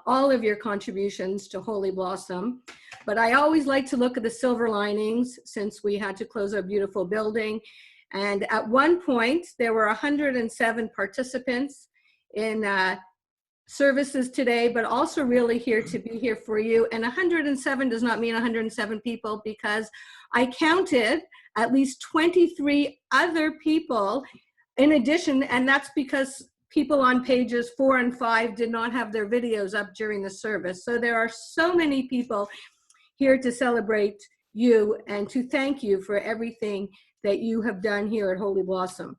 all of your contributions to Holy Blossom. But I always like to look at the silver linings since we had to close our beautiful building. And at one point, there were 107 participants in services today, but also really here to be here for you. And 107 does not mean 107 people, because I counted at least 23 other people in addition, and that's because people on pages 4 and 5 did not have their videos up during the service. So there are so many people here to celebrate you and to thank you for everything that you have done here at Holy Blossom.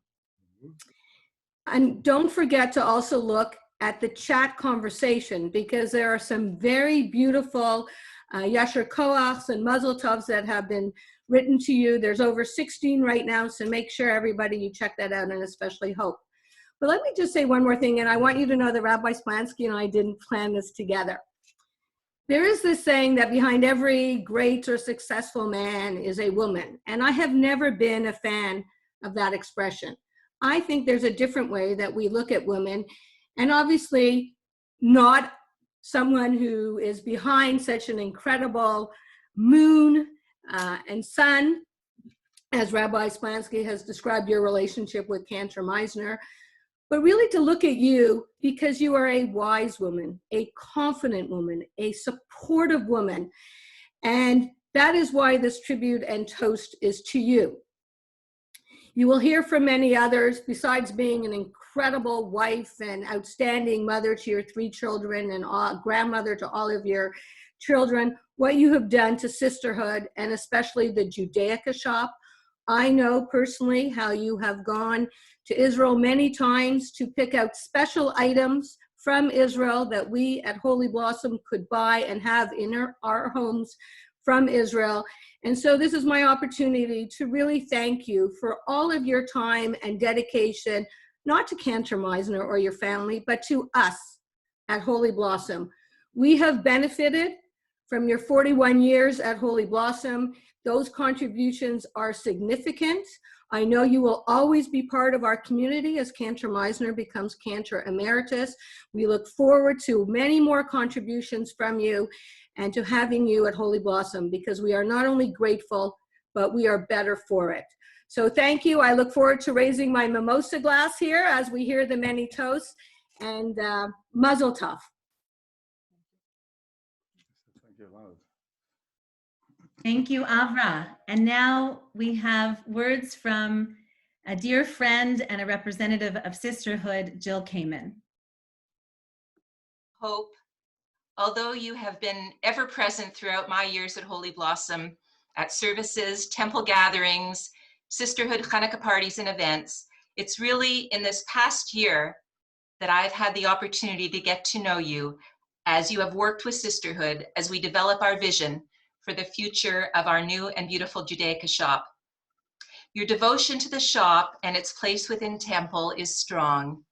And don't forget to also look at the chat conversation, because there are some very beautiful Yasher Koachs and Mazel Tovs that have been written to you. There's over 16 right now, so make sure everybody you check that out, and especially Hope. But let me just say one more thing, and I want you to know that Rabbi Splansky and I didn't plan this together. There is this saying that behind every great or successful man is a woman, and I have never been a fan of that expression. I think there's a different way that we look at women, and obviously not someone who is behind such an incredible moon and sun, as Rabbi Splansky has described your relationship with Cantor Meisner, but really to look at you because you are a wise woman, a confident woman, a supportive woman. And that is why this tribute and toast is to you. You will hear from many others, besides being an incredible wife and outstanding mother to your 3 children and grandmother to all of your children, what you have done to sisterhood and especially the Judaica shop. I know personally how you have gone to Israel many times to pick out special items from Israel that we at Holy Blossom could buy and have in our homes from Israel. And so this is my opportunity to really thank you for all of your time and dedication, not to Cantor Meisner or your family, but to us at Holy Blossom. We have benefited from your 41 years at Holy Blossom. Those contributions are significant. I know you will always be part of our community as Cantor Meisner becomes Cantor Emeritus. We look forward to many more contributions from you and to having you at Holy Blossom, because we are not only grateful, but we are better for it. So thank you. I look forward to raising my mimosa glass here as we hear the many toasts, and Mazel Tov. Thank you, Avra. And now we have words from a dear friend and a representative of Sisterhood, Jill Kamen. Hope, although you have been ever present throughout my years at Holy Blossom, at services, temple gatherings, Sisterhood Hanukkah parties and events, it's really in this past year that I've had the opportunity to get to know you as you have worked with Sisterhood as we develop our vision for the future of our new and beautiful Judaica shop. Your devotion to the shop and its place within temple is strong,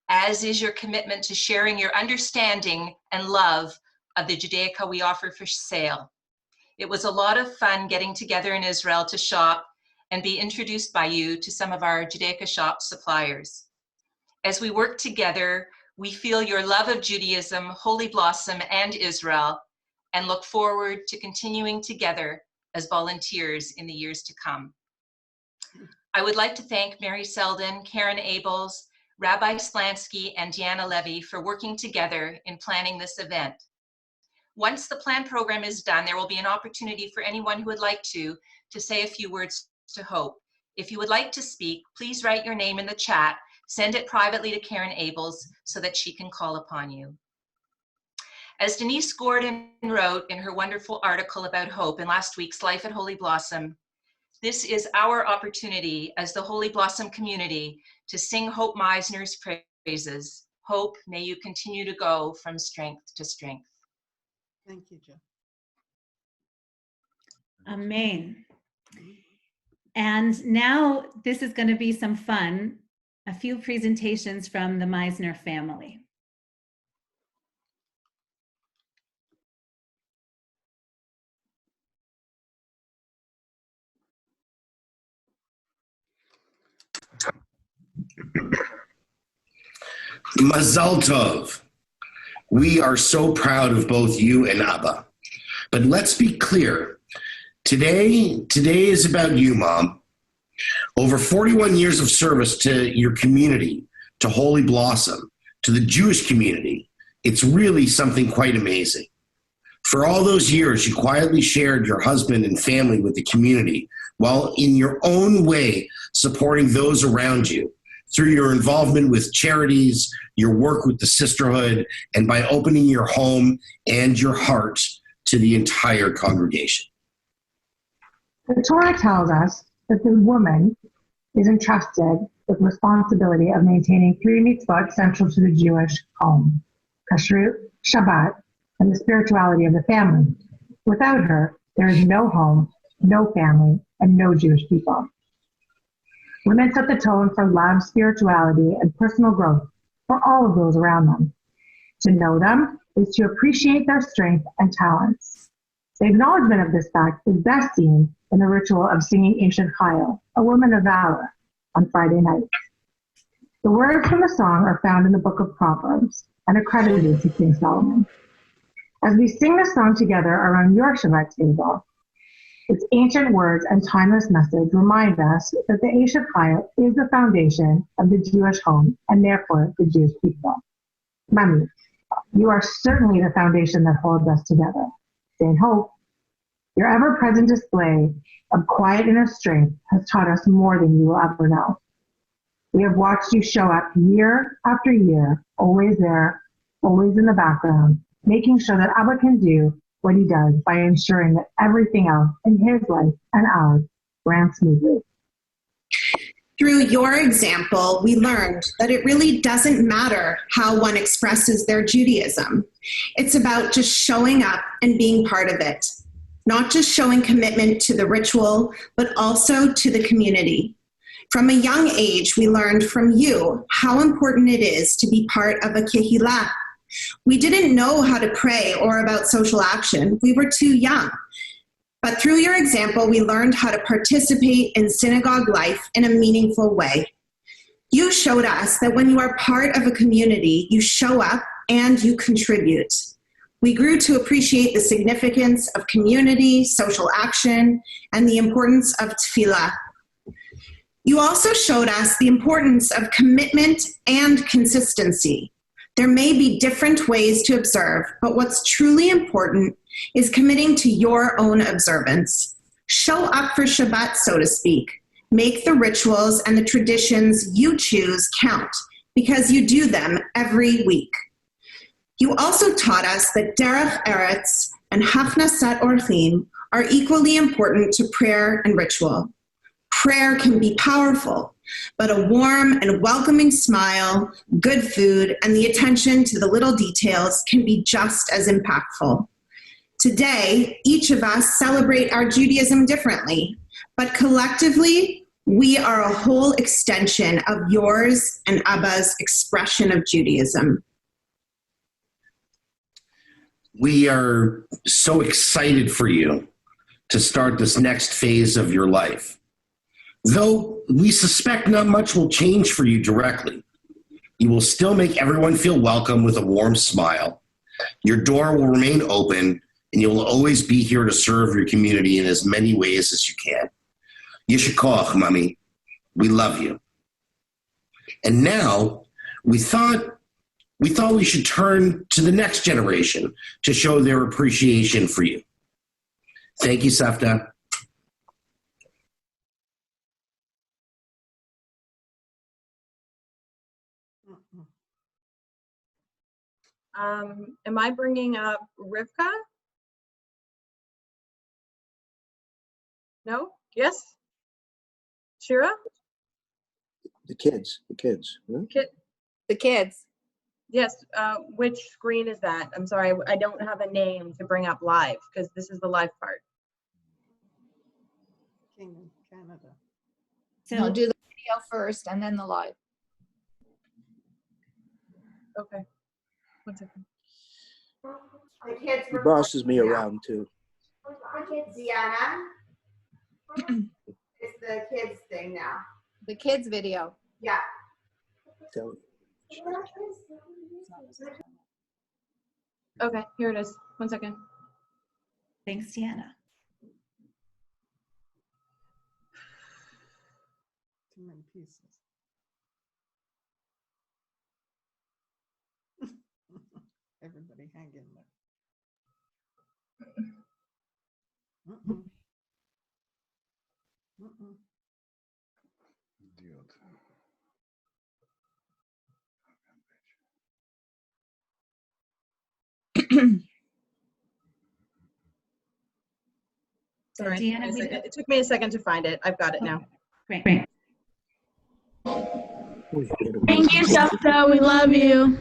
as is your commitment to sharing your understanding and love of the Judaica we offer for sale. It was a lot of fun getting together in Israel to shop and be introduced by you to some of our Judaica shop suppliers. As we work together, we feel your love of Judaism, Holy Blossom, and Israel, and look forward to continuing together as volunteers in the years to come. I would like to thank Mary Selden, Karen Abels, Rabbi Splansky, and Deanna Levy for working together in planning this event. Once the plan program is done, there will be an opportunity for anyone who would like to say a few words to Hope. If you would like to speak, please write your name in the chat, send it privately to Karen Abels so that she can call upon you. As Denise Gordon wrote in her wonderful article about Hope in last week's Life at Holy Blossom, this is our opportunity as the Holy Blossom community to sing Hope Meisner's praises. Hope, may you continue to go from strength to strength. Thank you, Jill. Amen. And now this is going to be some fun. A few presentations from the Meisner family. Mazal Tov. We are so proud of both you and Abba. But let's be clear. Today is about you, Mom. Over 41 years of service to your community, to Holy Blossom, to the Jewish community. It's really something quite amazing. For all those years, you quietly shared your husband and family with the community, while in your own way supporting those around you through your involvement with charities, your work with the sisterhood, and by opening your home and your heart to the entire congregation. The Torah tells us that the woman is entrusted with responsibility of maintaining 3 mitzvot central to the Jewish home: kashrut, Shabbat, and the spirituality of the family. Without her, there is no home, no family, and no Jewish people. Women set the tone for love, spirituality, and personal growth for all of those around them. To know them is to appreciate their strength and talents. The acknowledgement of this fact is best seen in the ritual of singing Ancient Chayil, a woman of valor, on Friday night. The words from the song are found in the book of Proverbs and accredited to King Solomon. As we sing this song together around your Shabbat table, its ancient words and timeless message remind us that the Ancient Chayil is the foundation of the Jewish home and therefore the Jewish people. Mami, you are certainly the foundation that holds us together. Stay hope. Your ever-present display of quiet inner strength has taught us more than you will ever know. We have watched you show up year after year, always there, always in the background, making sure that Abba can do what he does by ensuring that everything else in his life and ours ran smoothly. Through your example, we learned that it really doesn't matter how one expresses their Judaism. It's about just showing up and being part of it. Not just showing commitment to the ritual, but also to the community. From a young age, we learned from you how important it is to be part of a kehillah. We didn't know how to pray or about social action. We were too young. But through your example, we learned how to participate in synagogue life in a meaningful way. You showed us that when you are part of a community, you show up and you contribute. We grew to appreciate the significance of community, social action, and the importance of tefillah. You also showed us the importance of commitment and consistency. There may be different ways to observe, but what's truly important is committing to your own observance. Show up for Shabbat, so to speak. Make the rituals and the traditions you choose count, because you do them every week. You also taught us that Derech Eretz and Hachnasat Orchim are equally important to prayer and ritual. Prayer can be powerful, but a warm and welcoming smile, good food, and the attention to the little details can be just as impactful. Today, each of us celebrate our Judaism differently, but collectively, we are a whole extension of yours and Abba's expression of Judaism. We are so excited for you to start this next phase of your life. Though we suspect not much will change for you directly, you will still make everyone feel welcome with a warm smile. Your door will remain open, and you will always be here to serve your community in as many ways as you can. Yeshar koach, Mami. We love you. And now, we thought we should turn to the next generation to show their appreciation for you. Thank you, Safta. Am I bringing up Rivka? No? Yes? Shira? The kids. Huh? The kids. Yes. Which screen is that? I'm sorry, I don't have a name to bring up live because this is the live part. Kingdom, Canada. So No, do the video first and then the live. Okay. 1 second. The kids He bosses me around too. Deanna, it's the kids thing now. The kids video. Yeah. Tell me. Okay, here it is. 1 second. Thanks, Deanna. Too many pieces. Everybody hang in there. Mm-mm. Mm-mm. Sorry, Deanna, it took me a second to find it. I've got it now. Great. Oh, yeah, what a Thank you, beautiful picture. Safta. We love you.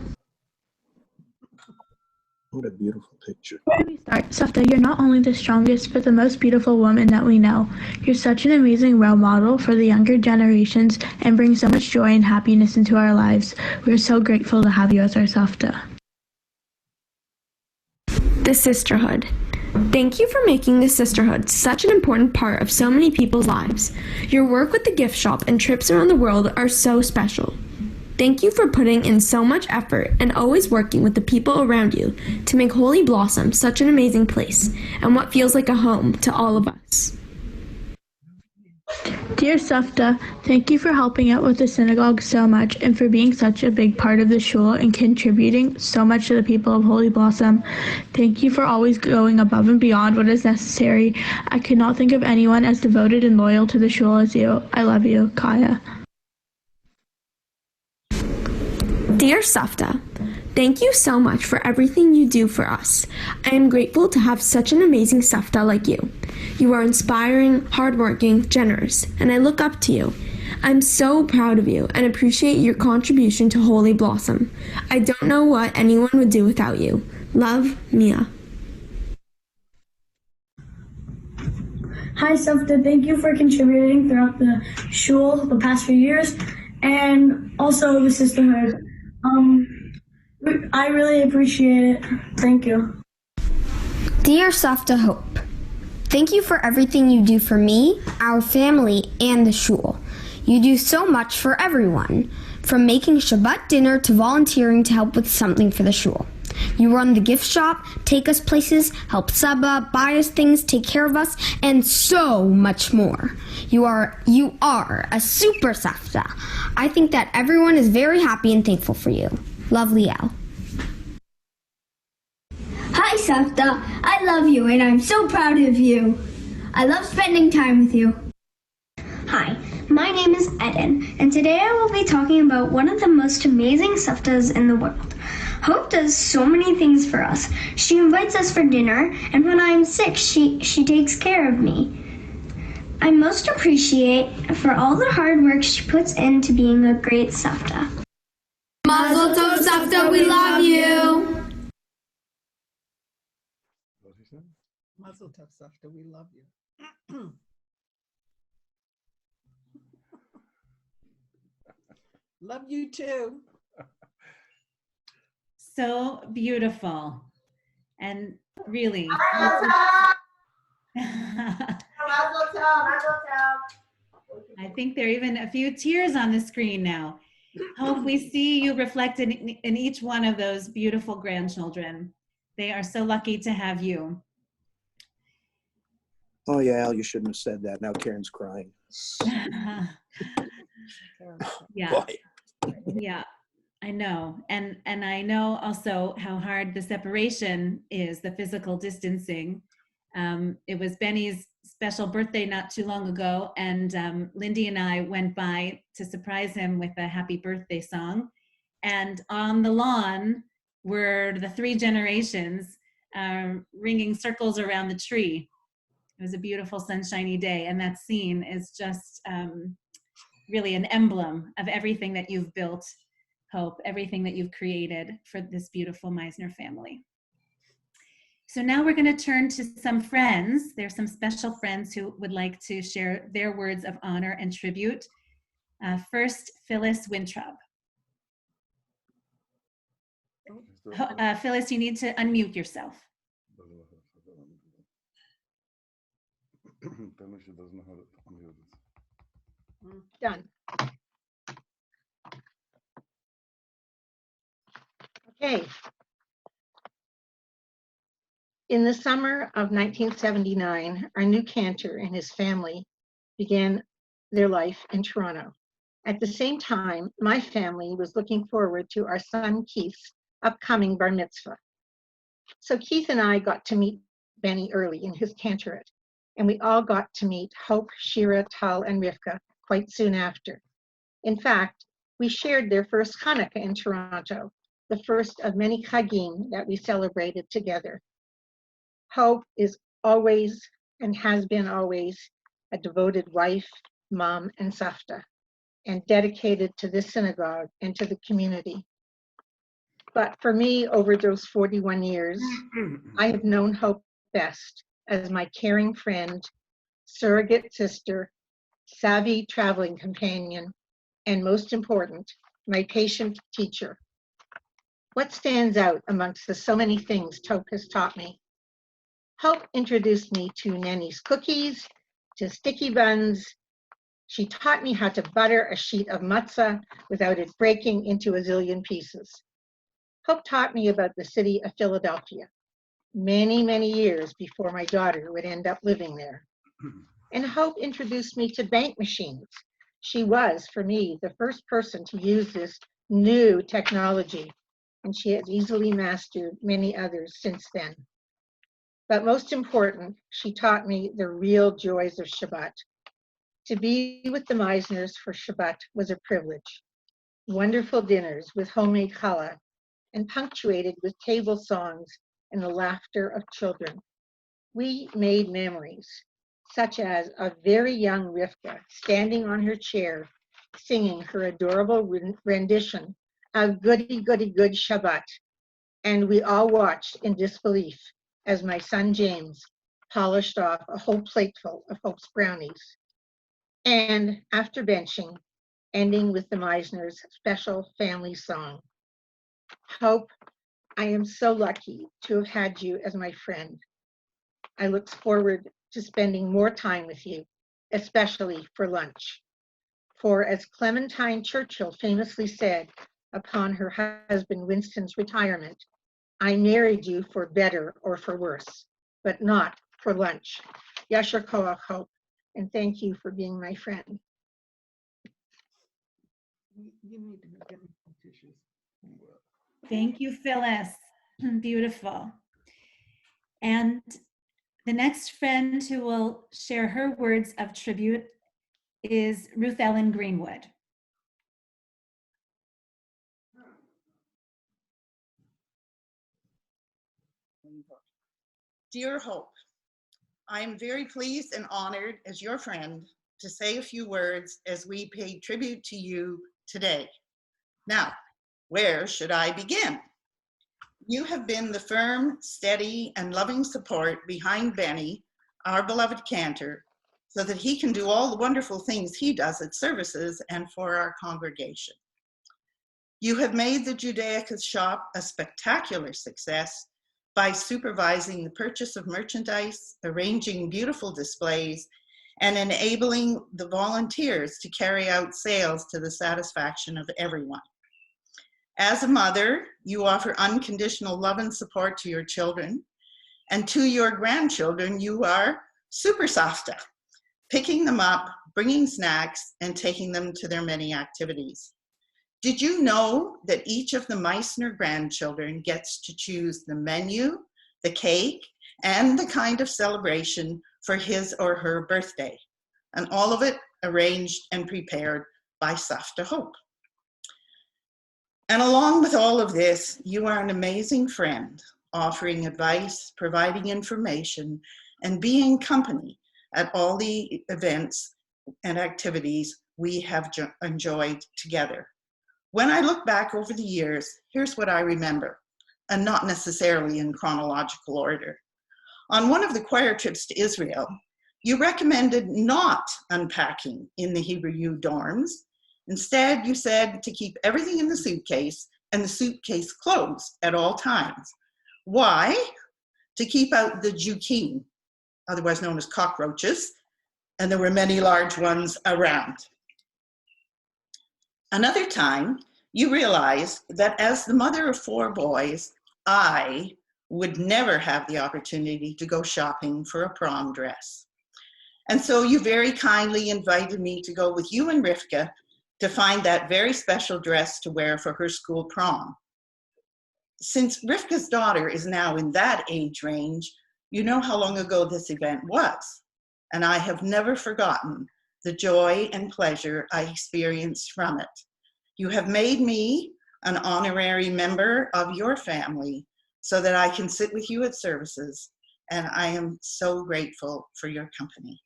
What a beautiful picture. Where do we start? Safta, you're not only the strongest, but the most beautiful woman that we know. You're such an amazing role model for the younger generations and bring so much joy and happiness into our lives. We're so grateful to have you as our Safta. The sisterhood. Thank you for making the sisterhood such an important part of so many people's lives. Your work with the gift shop and trips around the world are so special. Thank you for putting in so much effort and always working with the people around you to make Holy Blossom such an amazing place and what feels like a home to all of us. Dear Safta, thank you for helping out with the synagogue so much and for being such a big part of the shul and contributing so much to the people of Holy Blossom. Thank you for always going above and beyond what is necessary. I could not think of anyone as devoted and loyal to the shul as you. I love you, Kaya. Dear Safta, thank you so much for everything you do for us. I am grateful to have such an amazing Safta like you. You are inspiring, hardworking, generous, and I look up to you. I'm so proud of you and appreciate your contribution to Holy Blossom. I don't know what anyone would do without you. Love, Mia. Hi, Safta. Thank you for contributing throughout the shul the past few years and also the sisterhood. I really appreciate it. Thank you. Dear Safta Hope, thank you for everything you do for me, our family, and the shul. You do so much for everyone, from making Shabbat dinner to volunteering to help with something for the shul. You run the gift shop, take us places, help Saba, buy us things, take care of us, and so much more. You are a super Safta. I think that everyone is very happy and thankful for you. Love, Liel. Hi, Safta. I love you and I'm so proud of you. I love spending time with you. Hi, my name is Eden, and today I will be talking about one of the most amazing Saftas in the world. Hope does so many things for us. She invites us for dinner, and when I'm sick, she takes care of me. I most appreciate for all the hard work she puts into being a great Safta. Mazel tov, Safta, we love you. Mazel tov, Safta. We love you. Love you too. So beautiful. And really. I think there are even a few tears on the screen now. Hope we see you reflected in each one of those beautiful grandchildren. They are so lucky to have you. Oh, yeah, Al, you shouldn't have said that. Now Karen's crying. Yeah. Boy. Yeah, I know. And I know also how hard the separation is, the physical distancing. It was Benny's special birthday not too long ago, and Lindy and I went by to surprise him with a happy birthday song. And on the lawn were the three generations ringing circles around the tree. It was a beautiful sunshiny day, and that scene is just really an emblem of everything that you've built, Hope, everything that you've created for this beautiful Meisner family. So now we're going to turn to some friends. There's some special friends who would like to share their words of honor and tribute. First, Phyllis Wintrub. Phyllis, you need to unmute yourself. Done. Okay. In the summer of 1979, our new cantor and his family began their life in Toronto. At the same time, my family was looking forward to our son Keith's upcoming bar mitzvah. So Keith and I got to meet Benny early in his cantorate, and we all got to meet Hope, Shira, Tal, and Rivka quite soon after. In fact, we shared their first Hanukkah in Toronto, the first of many Chagim that we celebrated together. Hope is always and has been always a devoted wife, mom, and savta, and dedicated to this synagogue and to the community. But for me, over those 41 years, I have known Hope best as my caring friend, surrogate sister, savvy traveling companion, and most important, my patient teacher. What stands out amongst the so many things Hope has taught me? Hope introduced me to Nanny's cookies, to sticky buns. She taught me how to butter a sheet of matzah without it breaking into a zillion pieces. Hope taught me about the city of Philadelphia many, many years before my daughter would end up living there. And Hope introduced me to bank machines. She was, for me, the first person to use this new technology, and she has easily mastered many others since then. But most important, she taught me the real joys of Shabbat. To be with the Meisners for Shabbat was a privilege. Wonderful dinners with homemade challah and punctuated with table songs and the laughter of children. We made memories, such as a very young Rivka standing on her chair, singing her adorable rendition of Goody Goody Good Shabbat. And we all watched in disbelief as my son James polished off a whole plateful of Hope's brownies. And after benching, ending with the Meisners' special family song. Hope, I am so lucky to have had you as my friend. I look forward to spending more time with you, especially for lunch. For as Clementine Churchill famously said upon her husband Winston's retirement, I married you for better or for worse, but not for lunch. Yasher Koach, Hope, and thank you for being my friend. You need to get me some tissues. Thank you, Phyllis. Beautiful. And the next friend who will share her words of tribute is Ruth Ellen Greenwood. Dear Hope, I am very pleased and honored as your friend to say a few words as we pay tribute to you today. Now, where should I begin? You have been the firm, steady, and loving support behind Benny, our beloved cantor, so that he can do all the wonderful things he does at services and for our congregation. You have made the Judaicas shop a spectacular success by supervising the purchase of merchandise, arranging beautiful displays, and enabling the volunteers to carry out sales to the satisfaction of everyone. As a mother, you offer unconditional love and support to your children, and to your grandchildren, you are super savta, picking them up, bringing snacks, and taking them to their many activities. Did you know that each of the Meisner grandchildren gets to choose the menu, the cake, and the kind of celebration for his or her birthday, and all of it arranged and prepared by Savta Hope? And along with all of this, you are an amazing friend, offering advice, providing information, and being company at all the events and activities we have enjoyed together. When I look back over the years, here's what I remember, and not necessarily in chronological order. On one of the choir trips to Israel, you recommended not unpacking in the Hebrew U dorms. Instead, you said to keep everything in the suitcase and the suitcase closed at all times. Why? To keep out the jukim, otherwise known as cockroaches, and there were many large ones around. Another time, you realized that as the mother of 4 boys, I would never have the opportunity to go shopping for a prom dress. And so you very kindly invited me to go with you and Rivka to find that very special dress to wear for her school prom. Since Rivka's daughter is now in that age range, you know how long ago this event was. And I have never forgotten the joy and pleasure I experienced from it. You have made me an honorary member of your family so that I can sit with you at services, and I am so grateful for your company.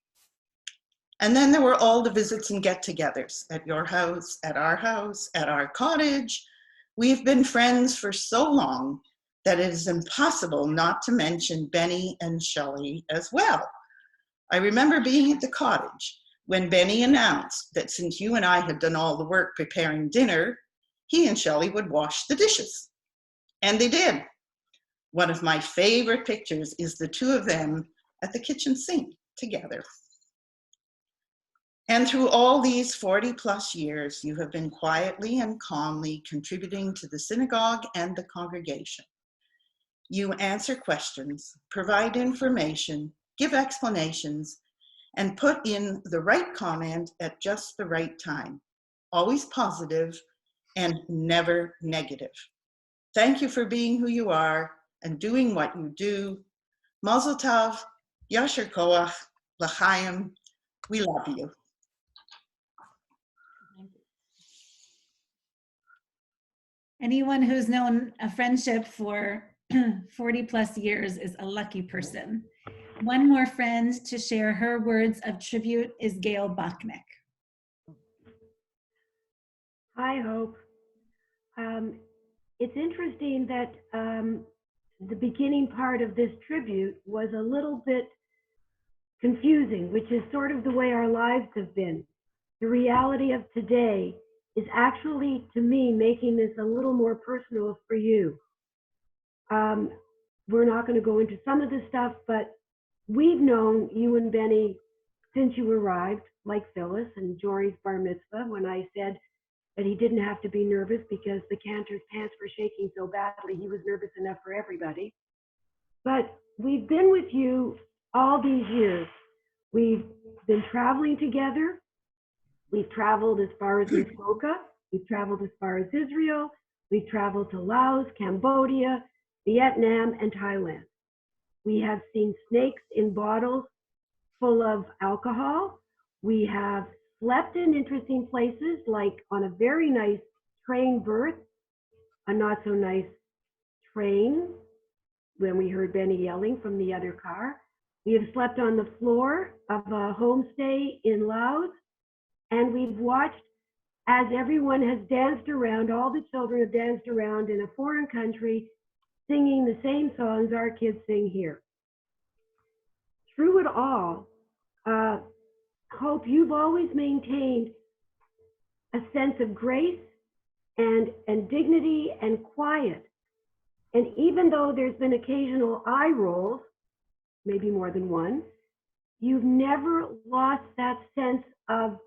And then there were all the visits and get-togethers at your house, at our cottage. We've been friends for so long that it is impossible not to mention Benny and Shelley as well. I remember being at the cottage when Benny announced that since you and I had done all the work preparing dinner, he and Shelley would wash the dishes. And they did. One of my favorite pictures is the two of them at the kitchen sink together. And through all these 40+ years, you have been quietly and calmly contributing to the synagogue and the congregation. You answer questions, provide information, give explanations, and put in the right comment at just the right time, always positive and never negative. Thank you for being who you are and doing what you do. Mazel tov, Yasher Koach, L'chaim. We love you. Anyone who's known a friendship for 40+ years is a lucky person. One more friend to share her words of tribute is Gail Bachnick. Hi, Hope. It's interesting that the beginning part of this tribute was a little bit confusing, which is sort of the way our lives have been. The reality of today is actually, to me, making this a little more personal for you. We're not going to go into some of the stuff, but we've known you and Benny since you arrived, like Phyllis and Jory's bar mitzvah, when I said that he didn't have to be nervous because the cantor's pants were shaking so badly, he was nervous enough for everybody. But we've been with you all these years. We've been traveling together. We've traveled as far as Muskoka. We've traveled as far as Israel. We've traveled to Laos, Cambodia, Vietnam, and Thailand. We have seen snakes in bottles full of alcohol. We have slept in interesting places, like on a very nice train berth, a not so nice train, when we heard Benny yelling from the other car. We have slept on the floor of a homestay in Laos, and we've watched as everyone has danced around, all the children have danced around in a foreign country, singing the same songs our kids sing here. Through it all, Hope, you've always maintained a sense of grace and dignity and quiet. And even though there's been occasional eye rolls, maybe more than one, you've never lost that sense of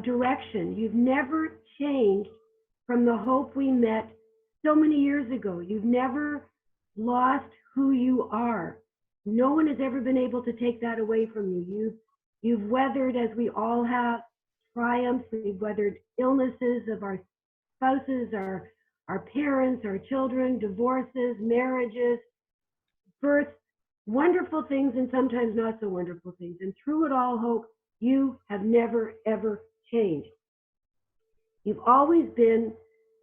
direction. You've never changed from the Hope we met so many years ago. You've never lost who you are. No one has ever been able to take that away from you. You've weathered, as we all have, triumphs. We've weathered illnesses of our spouses, our parents, our children, divorces, marriages, births, wonderful things and sometimes not so wonderful things. And through it all, Hope, you have never, ever changed. You've always been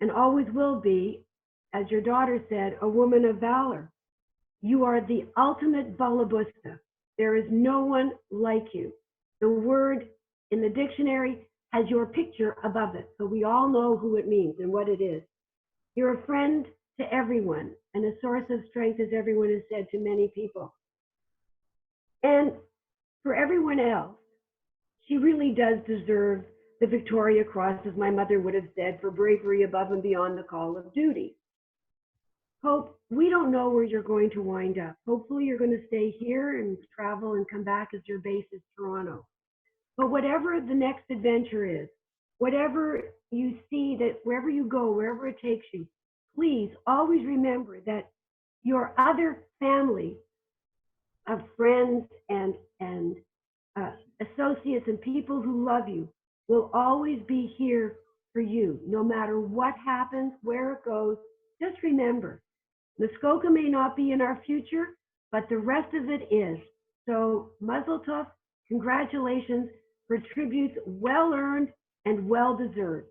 and always will be, as your daughter said, a woman of valor. You are the ultimate balabusta. There is no one like you. The word in the dictionary has your picture above it, so we all know who it means and what it is. You're a friend to everyone and a source of strength, as everyone has said to many people. And for everyone else, she really does deserve the Victoria Cross, as my mother would have said, for bravery above and beyond the call of duty. Hope, we don't know where you're going to wind up. Hopefully you're going to stay here and travel and come back as your base is Toronto. But whatever the next adventure is, whatever you see, that wherever you go, wherever it takes you, please always remember that your other family of friends and associates and people who love you will always be here for you, no matter what happens, where it goes. Just remember, Muskoka may not be in our future, but the rest of it is. So Mazel Tov, congratulations for tributes well earned and well deserved.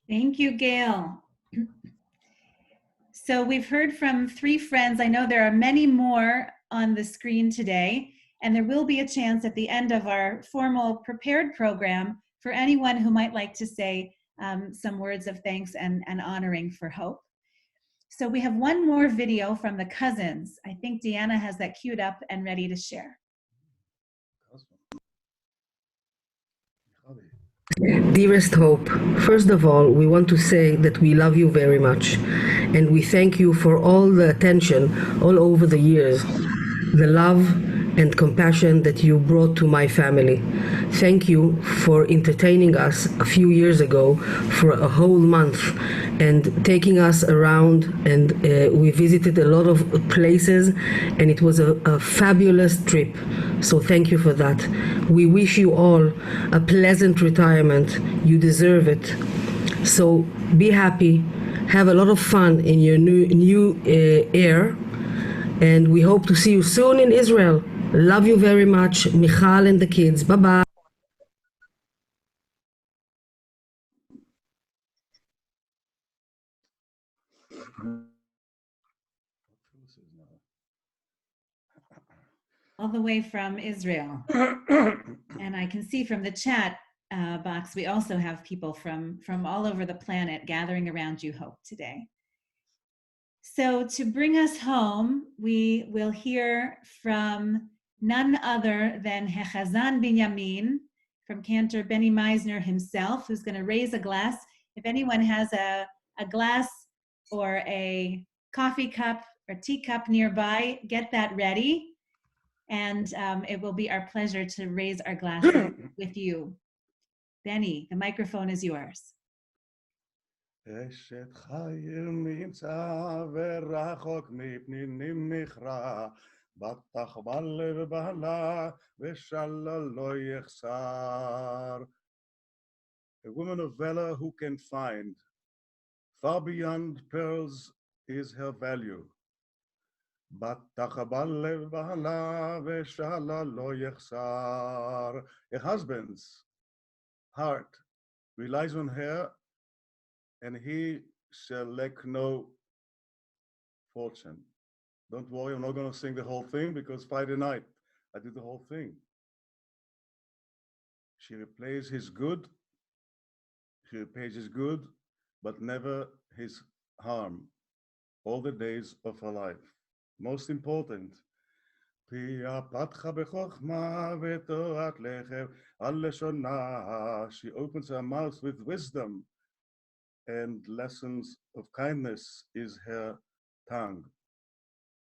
Thank you, Gail. So we've heard from 3 friends. I know there are many more on the screen today, and there will be a chance at the end of our formal prepared program for anyone who might like to say some words of thanks and honoring for Hope. So we have one more video from the cousins. I think Deanna has that queued up and ready to share. Dearest Hope, first of all, we want to say that we love you very much, and we thank you for all the attention all over the years, the love and compassion that you brought to my family. Thank you for entertaining us a few years ago for a whole month and taking us around, and we visited a lot of places, and it was a fabulous trip. So thank you for that. We wish you all a pleasant retirement. You deserve it. So be happy, have a lot of fun in your new air, and we hope to see you soon in Israel. Love you very much, Michal and the kids. Bye-bye. All the way from Israel. And I can see from the chat box, we also have people from all over the planet gathering around you, Hope, today. So to bring us home, we will hear from none other than Hechazan Binyamin, from Cantor Benny Meisner himself, who's going to raise a glass. If anyone has a glass or a coffee cup or teacup nearby, get that ready. And it will be our pleasure to raise our glasses with you. Benny, the microphone is yours. אשת חיל נמצא ורחוק מפנינים נכרע, בטח בלב בעלה ושלל לא יחסר. A woman of valor who can find, far beyond pearls is her value. בטח בלב בעלה ושלל לא יחסר. A husband's heart relies on her, and he shall lack no fortune. Don't worry, I'm not going to sing the whole thing because Friday night I did the whole thing. She replays his good, but never his harm, all the days of her life. Most important, פיה פתחה בחוכמה ותורת לחם על לשונה. She opens her mouth with wisdom, and lessons of kindness is her tongue.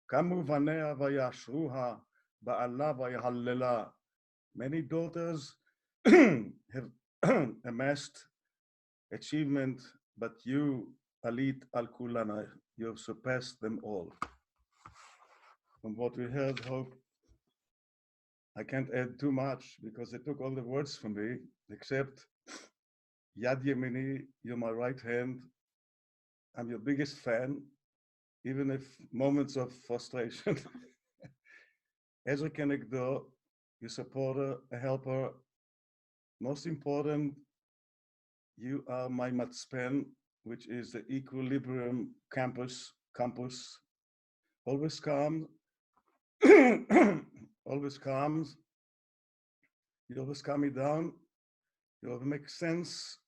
כמו בניה וישרוה, בעלה ויהללה. Many daughters have amassed achievement, but you, Alit al Kulana, you have surpassed them all. From what we heard, Hope, I can't add too much because they took all the words from me, except Yad Yemini, you're my right hand. I'm your biggest fan, even if moments of frustration. Ezra Kenegdo, your supporter, a helper. Most important, you are my matzpen, which is the equilibrium campus. Always calm, always calms. You always calm me down. You always make sense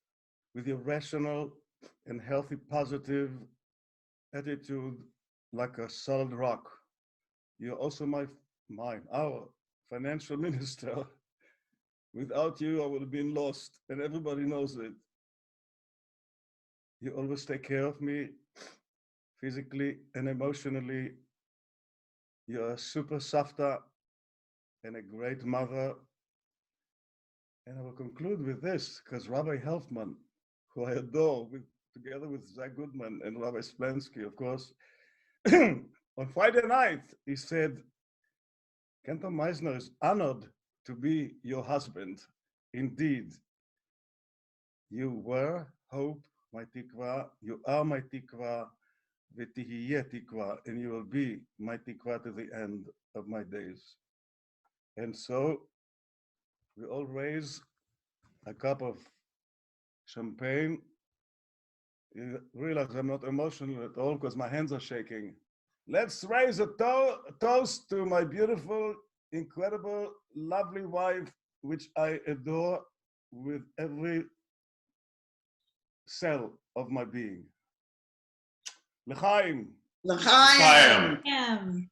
with your rational and healthy positive attitude like a solid rock. You're also our financial minister. Without you, I would have been lost, and everybody knows it. You always take care of me physically and emotionally. You're a super savta and a great mother. And I will conclude with this, because Rabbi Helfman, who I adore together with Zach Goodman and Rabbi Splensky, of course. On Friday night, he said, Kenton Meisner is honored to be your husband. Indeed, you were hope, my tikva, you are my tikva, v'tihiyeh tikva, and you will be my tikva to the end of my days. And so we all raise a cup of champagne. You realize I'm not emotional at all because my hands are shaking. Let's raise a toast to my beautiful, incredible, lovely wife, which I adore with every cell of my being. L'chaim. L'chaim.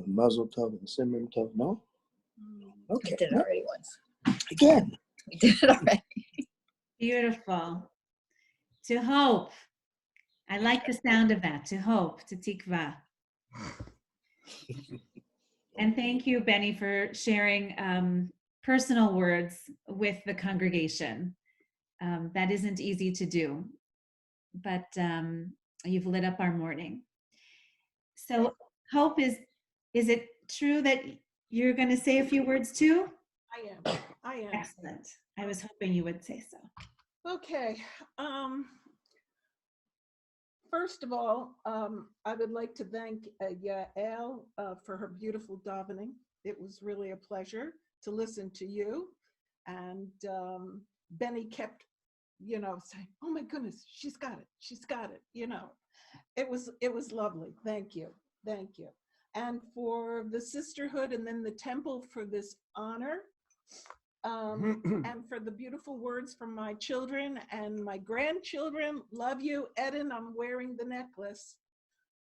Mazel tov and simrim tov, no? Okay. We did it already once. Again. We did it already. Beautiful. To hope. I like the sound of that. To hope, to tikva. And thank you, Benny, for sharing personal words with the congregation. That isn't easy to do, but you've lit up our morning. So Hope, is it true that you're going to say a few words too? I am. Excellent. I was hoping you would say so. Okay. First of all, I would like to thank Yael for her beautiful davening. It was really a pleasure to listen to you. And Benny kept, saying, "Oh my goodness, she's got it. She's got it." It was lovely. Thank you. Thank you. And for the sisterhood and then the temple for this honor. And for the beautiful words from my children and my grandchildren. Love you, Eden. I'm wearing the necklace.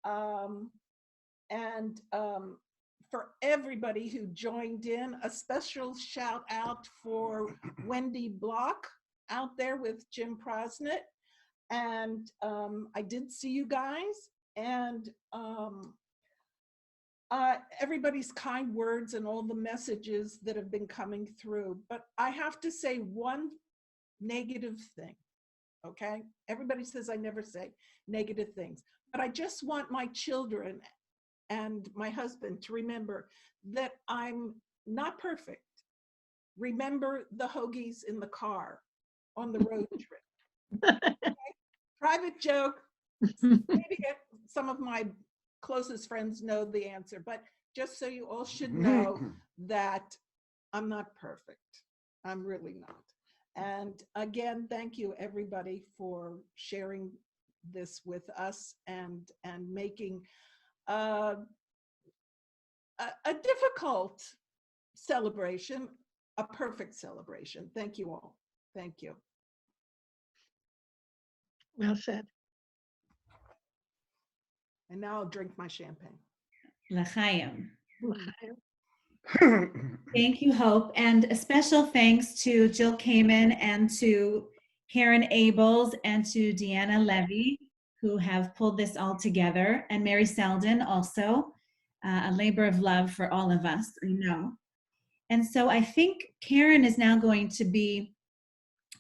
And for everybody who joined in, a special shout out for Wendy Block out there with Jim Prosnett. And I did see you guys. And everybody's kind words and all the messages that have been coming through. But I have to say one negative thing, okay? Everybody says I never say negative things, but I just want my children and my husband to remember that I'm not perfect. Remember the hoagies in the car on the road trip. Okay? Private joke. Maybe some of my closest friends know the answer, but just so you all should know that I'm not perfect. I'm really not. And again, thank you everybody for sharing this with us and making a difficult celebration a perfect celebration. Thank you all. Thank you. Well said. And now I'll drink my champagne. L'chaim. Thank you, Hope. And a special thanks to Jill Kamen and to Karen Abels and to Deanna Levy, who have pulled this all together, and Mary Selden also, a labor of love for all of us, I know. And so I think Karen is now going to be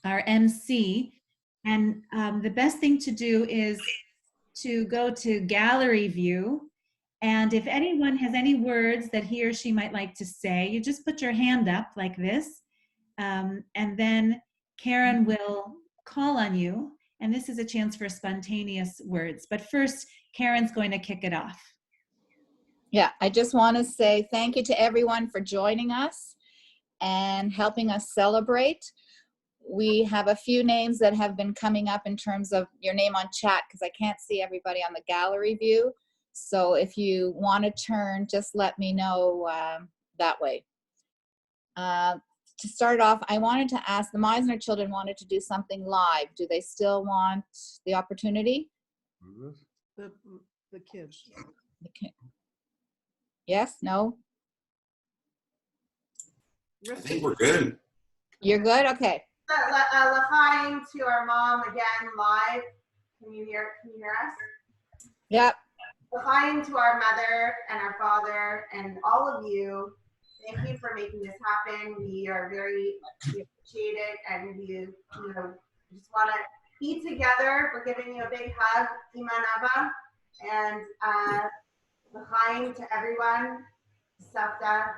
our MC, and the best thing to do is to go to gallery view, and if anyone has any words that he or she might like to say, you just put your hand up like this, and then Karen will call on you, and this is a chance for spontaneous words. But first, Karen's going to kick it off. Yeah, I just want to say thank you to everyone for joining us and helping us celebrate. We have a few names that have been coming up in terms of your name on chat because I can't see everybody on the gallery view. So if you want to turn, just let me know that way. To start off, I wanted to ask, the Meisner children wanted to do something live. Do they still want the opportunity? The kids. Yes? No? I think we're good. You're good? Okay. L'chaim to our mom again live. Can you hear us? Yep. L'chaim to our mother and our father and all of you Thank you for making this happen. We appreciate it, and we just want to be together. We're giving you a big hug, Iman Abba, and l'chaim to everyone. Savta,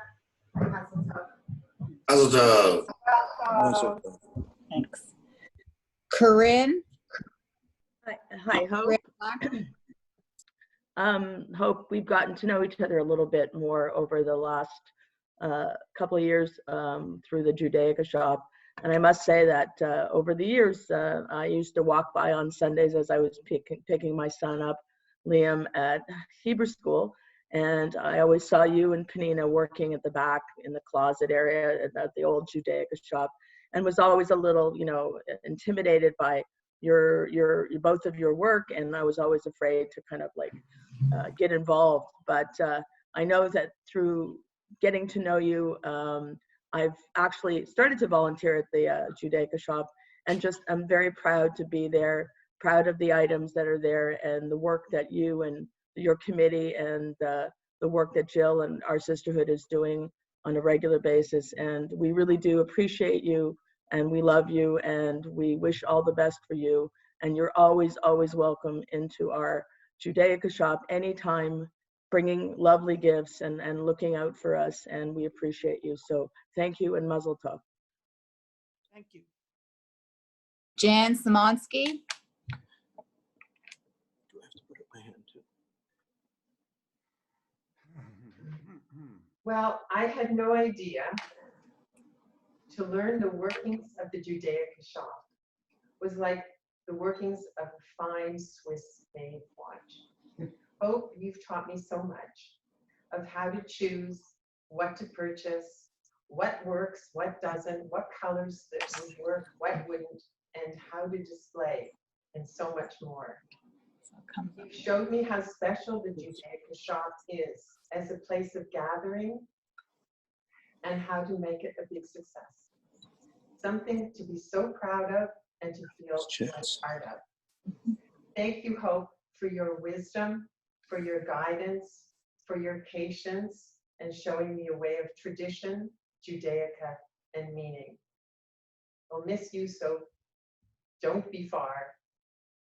Mazel tov. Mazel tov. Thanks. Corinne? Hi, Hope. Hope we've gotten to know each other a little bit more over the last couple of years through the Judaica shop. And I must say that over the years, I used to walk by on Sundays as I was picking my son up, Liam, at Hebrew school. And I always saw you and Penina working at the back in the closet area at the old Judaica shop, and was always a little, intimidated by both of your work. And I was always afraid to kind of like get involved. But I know that through getting to know you, I've actually started to volunteer at the Judaica shop, and I'm very proud to be there, proud of the items that are there and the work that you and your committee and the work that Jill and our sisterhood is doing on a regular basis. And we really do appreciate you, and we love you, and we wish all the best for you. And you're always, always welcome into our Judaica shop anytime, bringing lovely gifts and looking out for us, and we appreciate you. So thank you, and Mazel tov. Thank you. Jan Simonsky? Well, I had no idea to learn the workings of the Judaica shop was like the workings of a fine Swiss-made watch. Hope, you've taught me so much of how to choose what to purchase, what works, what doesn't, what colors that would work, what wouldn't, and how to display, and so much more. You showed me how special the Judaica shop is as a place of gathering and how to make it a big success. Something to be so proud of and to feel like part of. Thank you, Hope, for your wisdom, for your guidance, for your patience, and showing me a way of tradition, Judaica, and meaning. I'll miss you, so don't be far.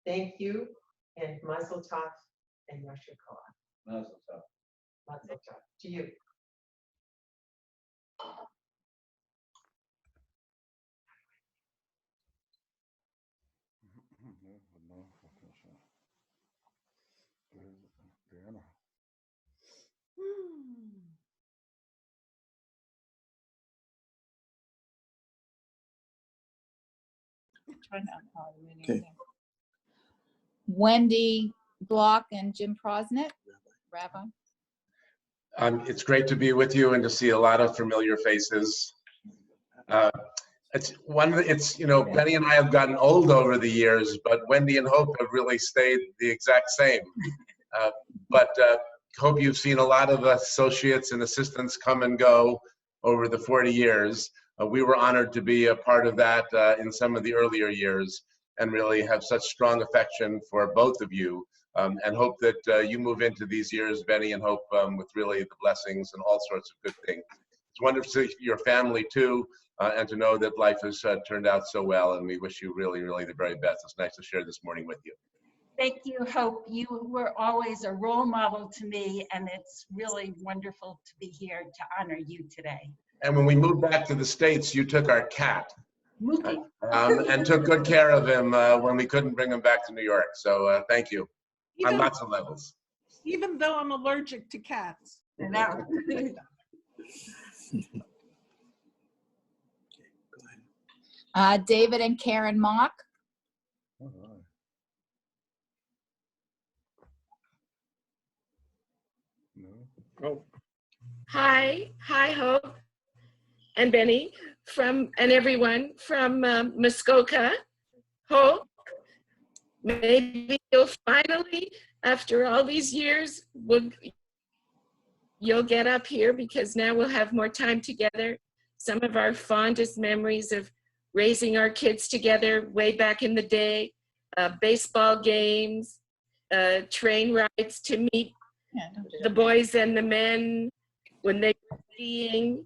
Thank you, and Mazel tov and Yasher Koach. Mazel tov. Mazel tov to you. Okay. Wendy Block and Jim Prosnick, Rabbi. It's great to be with you and to see a lot of familiar faces. Benny and I have gotten old over the years, but Wendy and Hope have really stayed the exact same. Hope you've seen a lot of associates and assistants come and go over the 40 years. We were honored to be a part of that in some of the earlier years, and really have such strong affection for both of you, and hope that you move into these years, Benny and Hope, with really the blessings and all sorts of good things. It's wonderful to see your family too, and to know that life has turned out so well, and we wish you really, really the very best. It's nice to share this morning with you. Thank you, Hope. You were always a role model to me, and it's really wonderful to be here to honor you today. And when we moved back to the States, you took our cat and took good care of him when we couldn't bring him back to New York. So thank you on lots of levels. Even though I'm allergic to cats. No. David and Karen Mock. Hi, Hope and Benny and everyone from Muskoka. Hope, maybe you'll finally, after all these years, you'll get up here, because now we'll have more time together. Some of our fondest memories of raising our kids together way back in the day, baseball games, train rides to meet the boys and the men when they were skiing.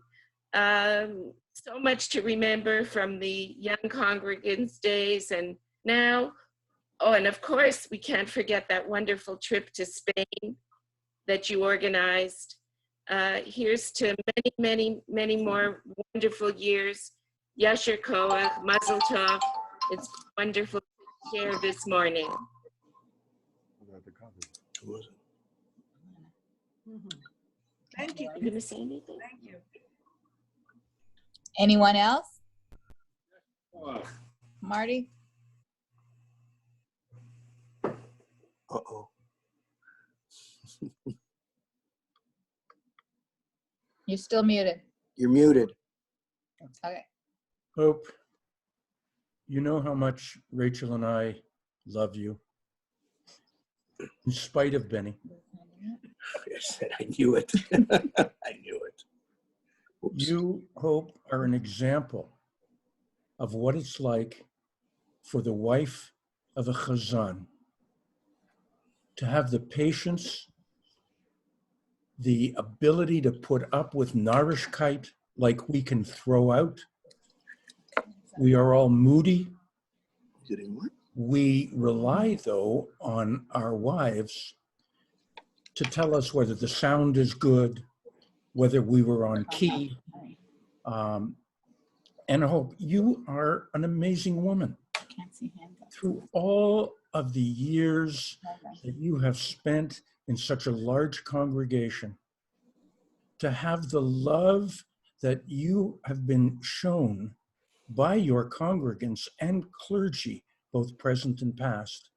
So much to remember from the young congregants days and now. Oh, and of course, we can't forget that wonderful trip to Spain that you organized. Here's to many, many, many more wonderful years. Yasher Koach, Mazel Tov. It's wonderful to share this morning. Thank you. Are you gonna say anything? Thank you. Anyone else? Marty? Uh-oh. You're still muted. You're muted. Okay. Hope, you know how much Rachel and I love you, in spite of Benny. I knew it. I knew it. Oops. You, Hope, are an example of what it's like for the wife of a chazan to have the patience, the ability to put up with narishkeit like we can throw out. We are all moody. We rely, though, on our wives to tell us whether the sound is good, whether we were on key. And Hope, you are an amazing woman. Through all of the years that you have spent in such a large congregation, to have the love that you have been shown by your congregants and clergy, both present and past,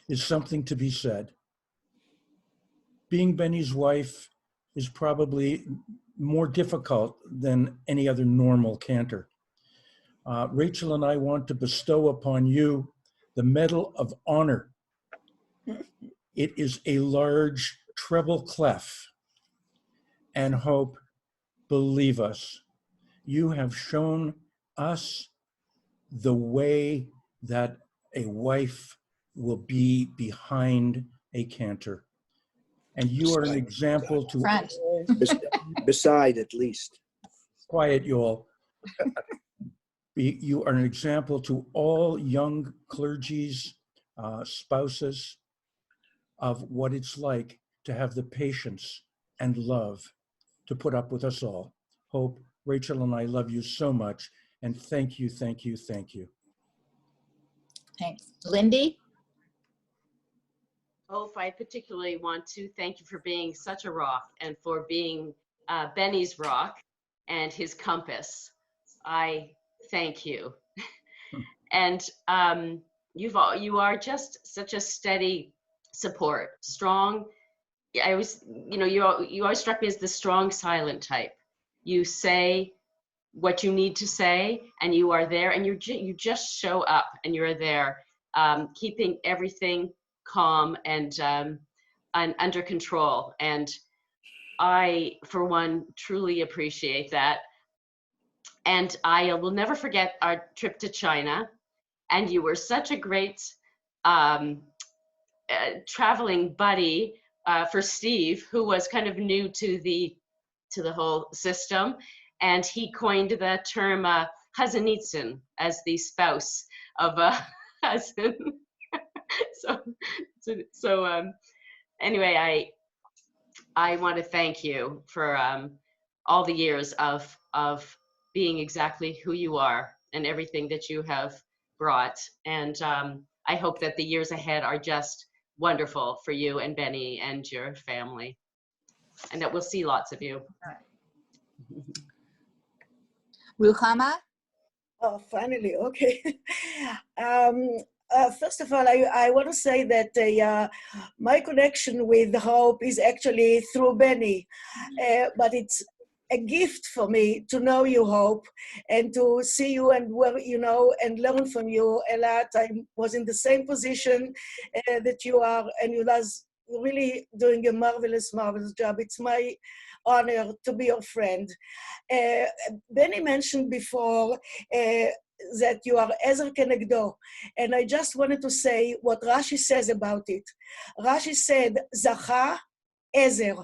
is something to be said. Being Benny's wife is probably more difficult than any other normal cantor. Rachel and I want to bestow upon you the Medal of Honor. It is a large treble clef. And Hope, believe us, you have shown us the way that a wife will be behind a cantor. And you are an example to all. Beside, at least. Quiet, you all. You are an example to all young clergy's spouses of what it's like to have the patience and love to put up with us all. Hope, Rachel and I love you so much, and thank you, thank you, thank you. Thanks. Lindy? Hope, I particularly want to thank you for being such a rock and for being Benny's rock and his compass. I thank you. And you are just such a steady support, strong. I always, you always struck me as the strong, silent type. You say what you need to say, and you are there, and you just show up, and you're there, keeping everything calm and under control. And I, for one, truly appreciate that. And I will never forget our trip to China. And you were such a great traveling buddy for Steve, who was kind of new to the whole system. And he coined the term Chazanitzin as the spouse of a husband. So anyway, I want to thank you for all the years of being exactly who you are and everything that you have brought. And I hope that the years ahead are just wonderful for you and Benny and your family, and that we'll see lots of you. Ruchama? Oh, finally, okay. First of all, I want to say that my connection with Hope is actually through Benny, but it's a gift for me to know you, Hope, and to see you and and learn from you a lot. I was in the same position that you are, and you was really doing a marvelous, marvelous job. It's my honor to be your friend. Benny mentioned before that you are Ezer Kenegdo, and I just wanted to say what Rashi says about it. Rashi said, Zacha Ezer,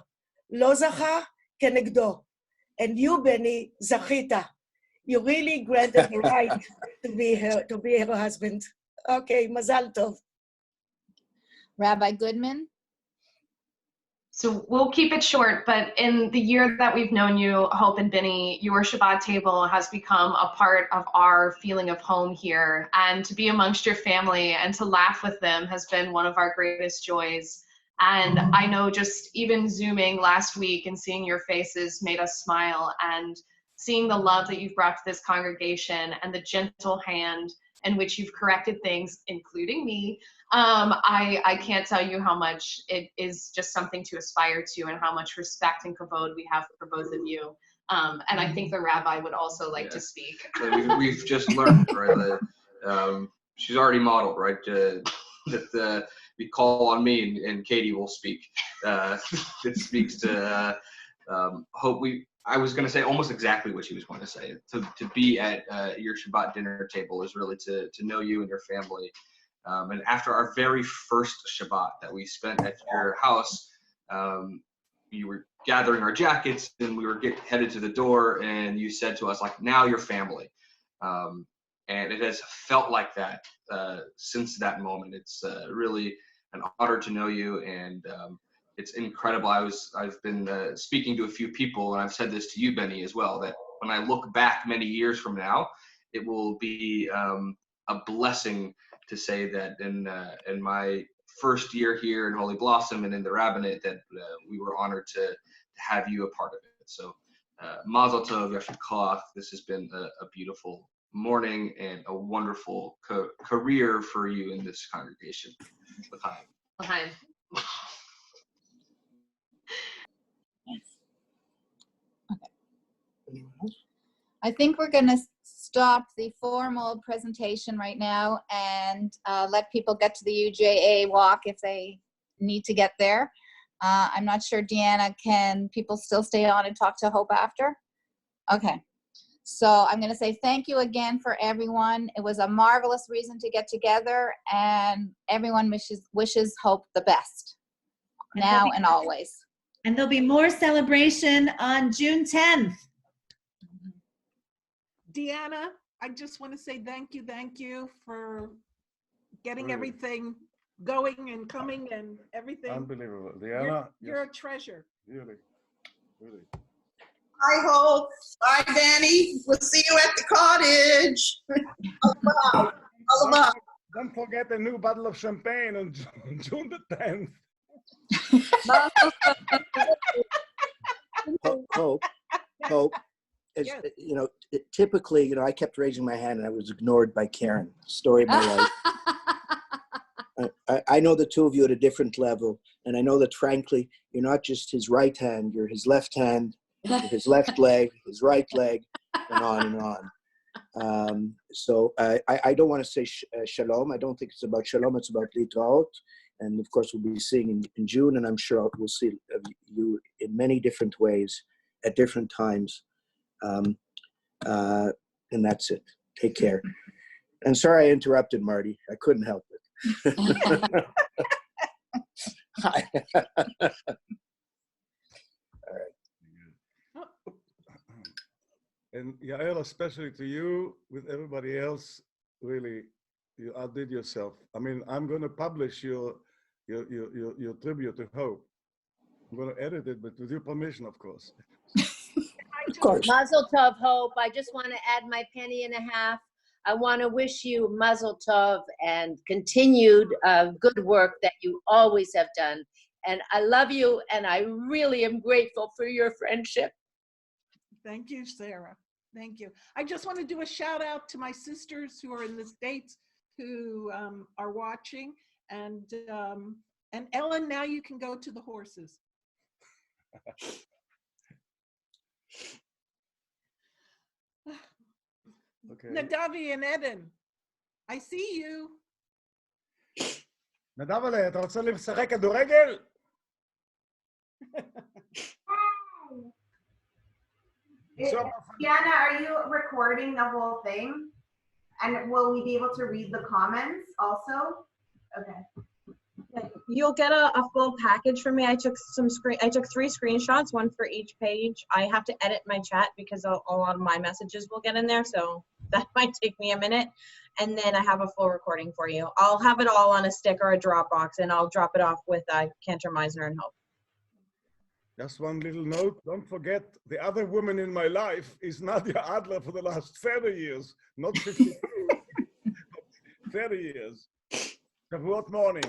Lo Zacha Kenegdo. And you, Benny, zachita. You really granted the right to be her husband. Okay, mazal tov. Rabbi Goodman? So we'll keep it short, but in the year that we've known you, Hope and Benny, your Shabbat table has become a part of our feeling of home here. And to be amongst your family and to laugh with them has been one of our greatest joys. And I know just even Zooming last week and seeing your faces made us smile, and seeing the love that you've brought to this congregation and the gentle hand in which you've corrected things, including me. I can't tell you how much it is just something to aspire to, and how much respect and kavod we have for both of you. And I think the rabbi would also like to speak. We've just learned, right? That she's already modeled, right? That we call on me and Katie will speak. It speaks to Hope. I was going to say almost exactly what she was going to say. To be at your Shabbat dinner table is really to know you and your family. And after our very first Shabbat that we spent at your house, you were gathering our jackets and we were headed to the door, and you said to us, like, now you're family. And it has felt like that since that moment. It's really an honor to know you, and it's incredible. I've been speaking to a few people, and I've said this to you, Benny, as well, that when I look back many years from now, it will be a blessing to say that in my first year here in Holy Blossom and in the rabbinate, that we were honored to have you a part of it. So Mazel Tov, Yasher Koach. This has been a beautiful morning and a wonderful career for you in this congregation. L'chaim. L'chaim. I think we're going to stop the formal presentation right now and let people get to the UJA walk if they need to get there. I'm not sure, Deanna, can people still stay on and talk to Hope after? Okay. So I'm going to say thank you again for everyone. It was a marvelous reason to get together, and everyone wishes Hope the best now and always. And there'll be more celebration on June 10th. Deanna, I just want to say thank you for getting Really? everything going and coming and everything. Unbelievable. Deanna, You're a treasure. really. Bye, Hope. Bye, Danny. We'll see you at the cottage. Don't forget a new bottle of champagne on June the 10th. Hope. As, you know, typically, I kept raising my hand and I was ignored by Karen. Story of my life. I know the two of you at a different level, and I know that, frankly, you're not just his right hand, you're his left hand, you're his left leg, his right leg, and on and on. So I don't want to say shalom. I don't think it's about shalom. It's about litraot. And, of course, we'll be seeing in June, and I'm sure we'll see you in many different ways at different times. And that's it. Take care. And sorry I interrupted, Marty. I couldn't help it. Hi. All right. And Yael, especially to you, with everybody else, really, you outdid yourself. I mean, I'm going to publish your tribute to Hope. I'm going to edit it, but with your permission, of course. Of course. Mazel Tov, Hope. I just want to add my penny and a half. I want to wish you Mazel Tov and continued good work that you always have done. And I love you, and I really am grateful for your friendship. Thank you, Sarah. Thank you. I just want to do a shout out to my sisters who are in the States who are watching. And Ellen, now you can go to the horses. Okay. Nadavi and Eden, I see you. נדב, אתה רוצה לשחק כדורגל? Diana, are you recording the whole thing? And will we be able to read the comments also? Okay. you'll get a full package from me. I took 3 screenshots, one for each page. I have to edit my chat because a lot of my messages will get in there, so that might take me a minute. And then I have a full recording for you. I'll have it all on a stick or a Dropbox, and I'll drop it off with Cantor, Meisner, and Hope. Just one little note, don't forget the other woman in my life is Nadia Adler for the last 30 years, not 52, 30 years. Shavuot morning.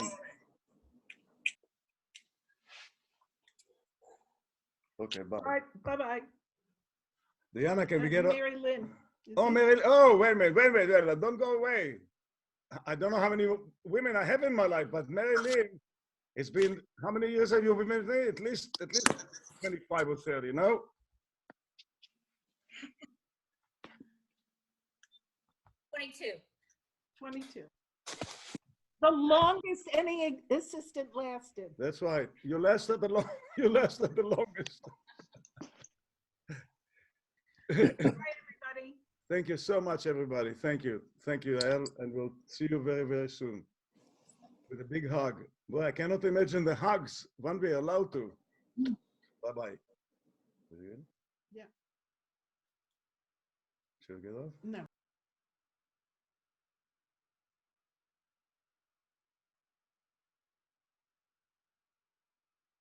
Okay, bye. All right, bye-bye. Diana, can we get Mary Lynn. Oh, Mary, oh, wait a minute, don't go away. I don't know how many women I have in my life, but Mary Lynn, it's been, how many years have you been with me? At least 25 or 30, no? Twenty-two. The longest any assistant lasted. That's right. You lasted the you lasted the longest. Everybody. Thank you so much, everybody. Thank you, El, and we'll see you very, very soon with a big hug. Boy, I cannot imagine the hugs when we're allowed to. Bye-bye. Yeah. Should we get off? No.